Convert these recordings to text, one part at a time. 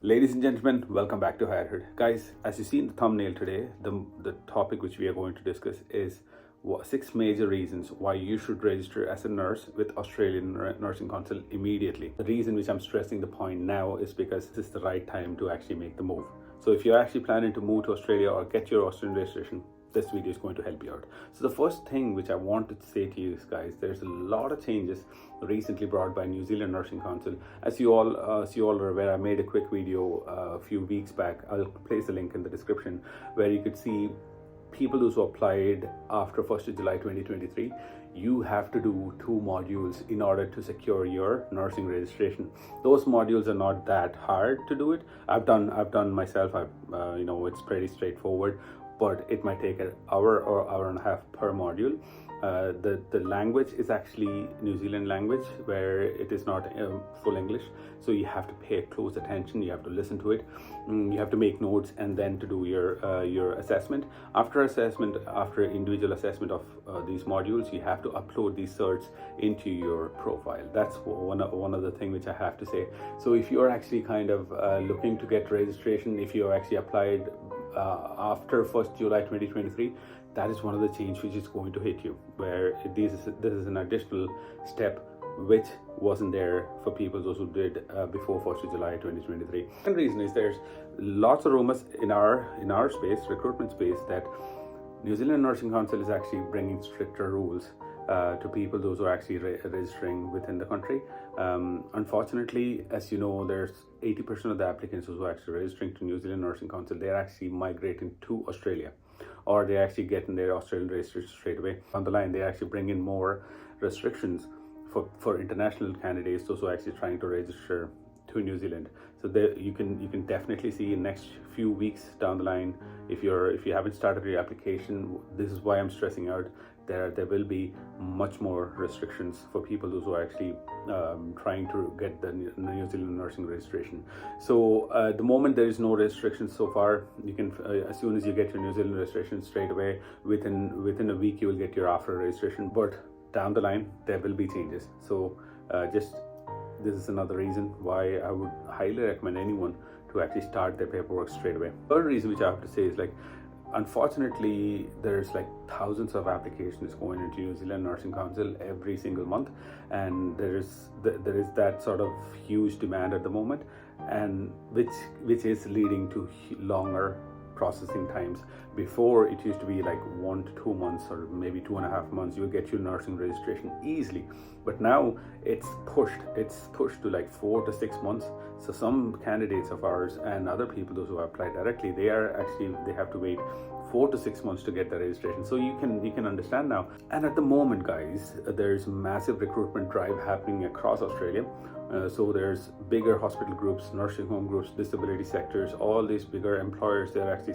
Ladies and gentlemen, welcome back to Hirehood. Guys, as you see in the thumbnail today, the topic which we are going to discuss is 6 major reasons why you should register as a nurse with Australian Nursing Council immediately. The reason which I'm stressing the point now is because this is the right time to actually make the move. So if you're actually planning to move to Australia or get your Australian registration, this video is going to help you out. So the first thing which I wanted to say to you guys, there's a lot of changes recently brought by New Zealand Nursing Council. As you all are aware, I made a quick video a few weeks back. I'll place a link in the description where you could see people who applied after 1st of July 2023. You have to do 2 modules in order to secure your nursing registration. Those modules are not that hard to do it. I've done myself. It's pretty straightforward, but it might take an hour or hour and a half per module. The language is actually New Zealand language, where it is not full English, so you have to pay close attention. You have to listen to it. You have to make notes, and then to do your assessment. After individual assessment of these modules, you have to upload these certs into your profile. That's one of the things which I have to say. So if you're actually kind of looking to get registration, if you actually applied after 1st July 2023, that is one of the changes which is going to hit you, where this is an additional step which wasn't there for people those who did before 1st of July 2023. The reason is there's lots of rumors in our space, recruitment space, that New Zealand Nursing Council is actually bringing stricter rules to people those who are actually registering within the country. Unfortunately, as you know, there's 80% of the applicants who are actually registering to New Zealand Nursing Council, they're actually migrating to Australia, or they're actually getting their Australian registration straight away. On the line, they actually bring in more restrictions for international candidates, those who are actually trying to register to New Zealand. So you can definitely see in next few weeks down the line, if you haven't started your application, this is why I'm stressing out. There will be much more restrictions for people those who are actually trying to get the New Zealand nursing registration. So the moment there is no restrictions so far, you can as soon as you get your New Zealand registration, straight away within a week you will get your after registration. But down the line there will be changes. So this is another reason why I would highly recommend anyone to actually start their paperwork straight away. Third reason which I have to say is, unfortunately, there's thousands of applications going into New Zealand Nursing Council every single month, and there is that sort of huge demand at the moment, and which is leading to longer processing times. Before, it used to be 1 to 2 months, or maybe 2.5 months, you'll get your nursing registration easily. But now it's pushed to 4 to 6 months. So some candidates of ours and other people, those who apply directly, they have to wait 4 to 6 months to get the registration. So you can understand now. And at the moment, guys, there's massive recruitment drive happening across Australia. So there's bigger hospital groups, nursing home groups, disability sectors, all these bigger employers, they're actually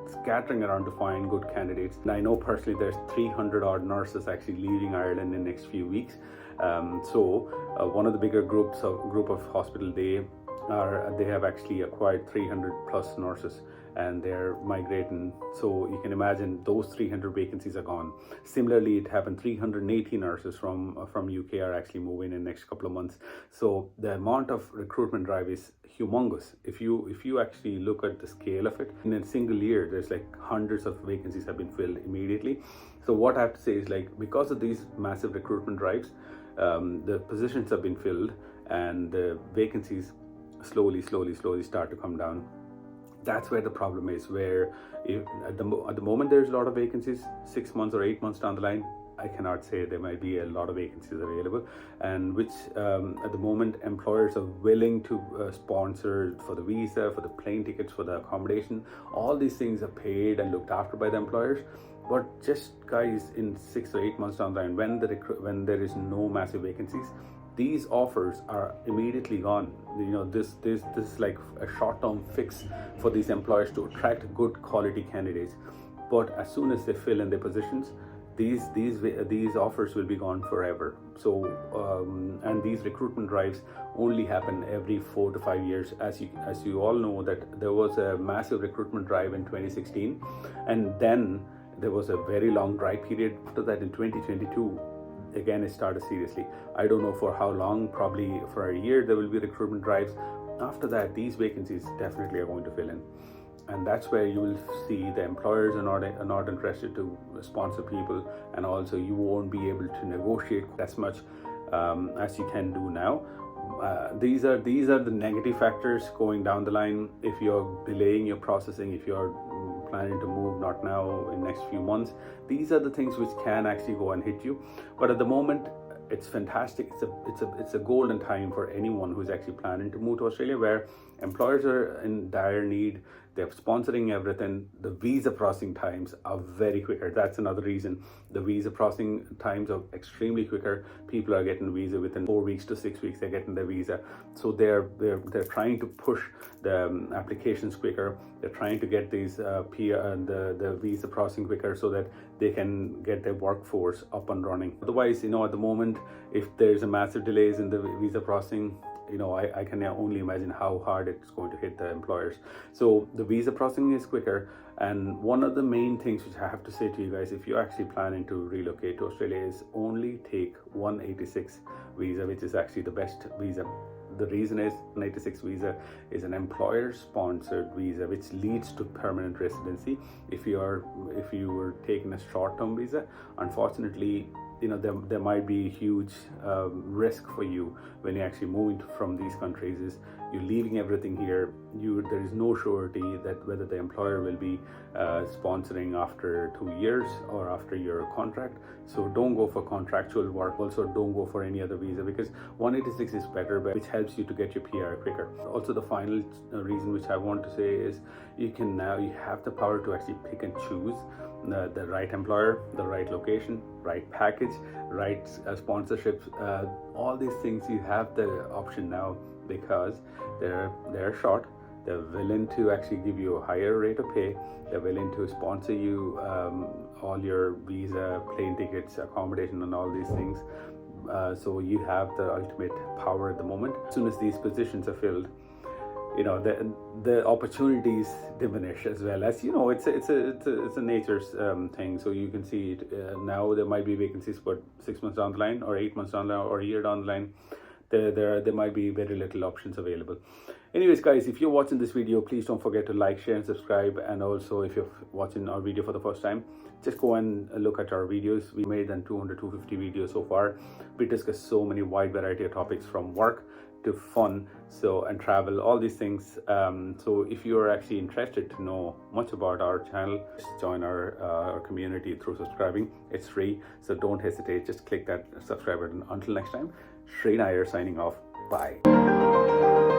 scattering around to find good candidates. And I know personally there's 300 odd nurses actually leaving Ireland in the next few weeks. One of the bigger group of hospital, they have actually acquired 300 plus nurses, and they're migrating. So you can imagine those 300 vacancies are gone. Similarly, it happened 380 nurses from UK are actually moving in the next couple of months. So the amount of recruitment drive is humongous. If you actually look at the scale of it, in a single year, there's hundreds of vacancies have been filled immediately. So what I have to say is, because of these massive recruitment drives, the positions have been filled and the vacancies slowly start to come down. That's where the problem is, where at the moment there's a lot of vacancies. 6 months or 8 months down the line, I cannot say there might be a lot of vacancies available, and which at the moment employers are willing to sponsor for the visa, for the plane tickets, for the accommodation. All these things are paid and looked after by the employers. But just, guys, in 6 or 8 months down the line, when there is no massive vacancies, these offers are immediately gone. This is like a short-term fix for these employers to attract good quality candidates. But as soon as they fill in their positions, these offers will be gone forever. So and these recruitment drives only happen every 4 to 5 years. As you all know, that there was a massive recruitment drive in 2016, and then there was a very long dry period. After that, in 2022, again it started seriously. I don't know for how long, probably for a year there will be recruitment drives. after that, these vacancies definitely are going to fill in. And that's where you will see the employers are not interested to sponsor people, and also you won't be able to negotiate as much as you can do now. These are the negative factors going down the line. If you're delaying your processing, if you're planning to move not now, in next few months, these are the things which can actually go and hit you. But at the moment, it's fantastic. It's a golden time for anyone who's actually planning to move to Australia, where employers are in dire need. They're sponsoring everything. The visa processing times are very quicker. That's another reason. The visa processing times are extremely quicker. People are getting visa within 4 weeks to 6 weeks. They're getting their visa. So they're trying to push the applications quicker. They're trying to get these the visa processing quicker so that they can get their workforce up and running. Otherwise, at the moment, if there's a massive delays in the visa processing, I can only imagine how hard it's going to hit the employers. So the visa processing is quicker. And one of the main things which I have to say to you guys, if you're actually planning to relocate to Australia, is only take 186 visa, which is actually the best visa. The reason is 186 visa is an employer sponsored visa which leads to permanent residency. If you were taking a short-term visa, unfortunately, there might be a huge risk for you when you're actually moving from these countries. Is you're leaving everything here. There is no surety that whether the employer will be sponsoring after 2 years or after your contract. So don't go for contractual work. Also, don't go for any other visa, because 186 is better, but which helps you to get your PR quicker. Also, the final reason which I want to say is you have the power to actually pick and choose the right employer, the right location, right package, right sponsorships. All these things, you have the option now, because they're short. They're willing to actually give you a higher rate of pay. They're willing to sponsor you all your visa, plane tickets, accommodation, and all these things. So you have the ultimate power at the moment. As soon as these positions are filled, the opportunities diminish as well. As it's a nature's thing. So you can see it now. There might be vacancies, but 6 months down the line, or 8 months down the line, or a year down the line, there might be very little options available. Anyways, guys, if you're watching this video, please don't forget to like, share, and subscribe. And also, if you're watching our video for the first time, just go and look at our videos. We made than 250 videos so far. We discuss so many wide variety of topics, from work to fun, and travel, all these things. So if you're actually interested to know much about our channel, just join our community through subscribing. It's free, so don't hesitate. Just click that subscribe button. Until next time, Sri Nair signing off. Bye.